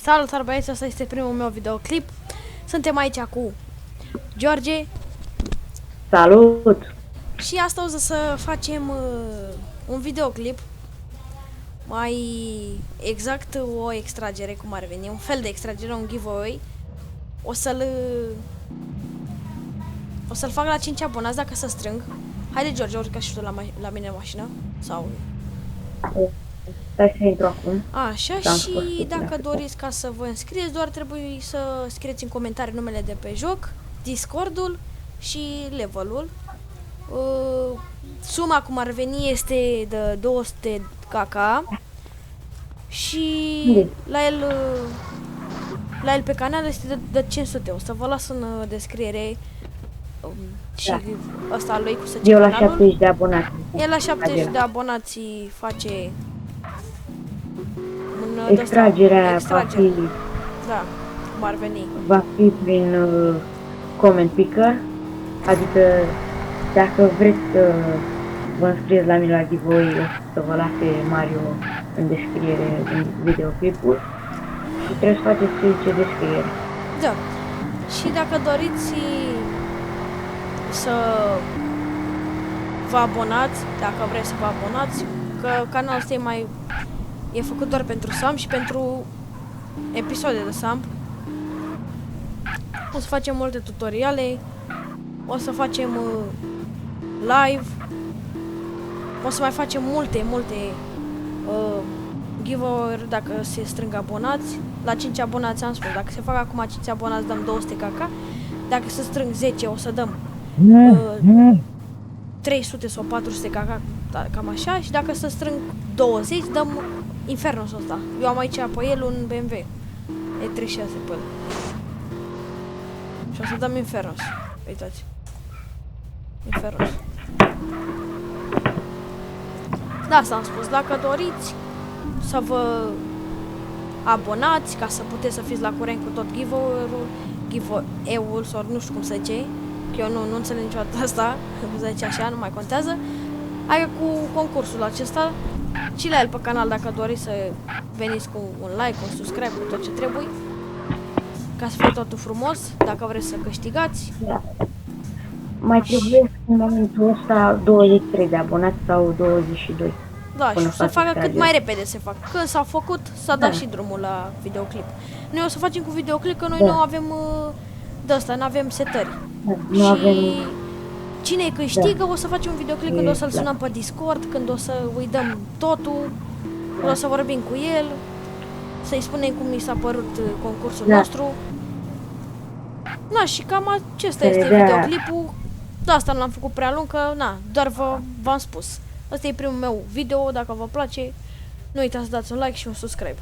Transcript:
Salut, băieți, asta este primul meu videoclip. Suntem aici cu George. Salut! Și astăzi o să facem un videoclip. Mai exact o extragere, cum ar veni, un fel de extragere, un giveaway. O să-l fac la 5 abonați dacă să strâng. Haide, George, urcă și tu la mine în mașină. Sau... Stai să intru acum. Așa, și dacă doriți ca să vă înscrieți, doar trebuie să scrieți în comentarii numele de pe joc, Discordul și levelul. Suma, cum ar veni, este de 200 kk. Și la el pe canal este de 500. O să vă las în descriere și ăsta lui cu să Eu la 70 de abonați. El la 70 de abonați face extragerea va fi, da, cum ar veni. Va fi prin comment picker, adică dacă vreți să vă înscrieți la mine la giveaway, o să vă lase Mario în descriere în videoclipul și trebuie să faceți ce descriere. Da. Și dacă doriți să vă abonați, dacă vreți să vă abonați, că canalul ăsta e făcut doar pentru Sam și pentru episoade de Sam. O să facem multe tutoriale, o să facem live, o să mai facem multe giveaway-uri dacă se strâng abonați. La 5 abonați am spus, dacă se fac acum 5 abonați dăm 200 kk, dacă se strâng 10 o să dăm 300 sau 400 kk, cam așa, și dacă se strâng 20 dăm Infernosul ăsta. Eu am aici pe el un BMW E36 pe el. Și o să dăm Infernos. Uitați. Infernos. Da, asta am spus. Dacă doriți să vă abonați ca să puteți să fiți la curent cu tot giveaway-ul sau nu știu cum să zice, că eu nu înțeleg niciodată asta, cum să zice așa, nu mai contează. Hai cu concursul acesta și la el pe canal dacă doriți să veniți cu un like, un subscribe, cu tot ce trebuie, ca să fie totul frumos, dacă vreți să câștigați. Da. Mai trebuie în momentul ăsta 23 de abonați sau 22. Da, și să facă cât mai repede se fac. Când s-a făcut, s-a dat și drumul la videoclip. Noi o să facem cu videoclip, că noi nu avem de asta, nu avem setări. Nu avem... Cine câștigă, o să facem un videoclip când o să-l sunăm pe Discord, când o să îi dăm totul, când o să vorbim cu el, să-i spunem cum mi s-a părut concursul nostru. Na, și cam acesta este videoclipul. De asta nu l-am făcut prea lung, că na, doar v-am spus. Asta e primul meu video, dacă vă place, nu uitați să dați un like și un subscribe.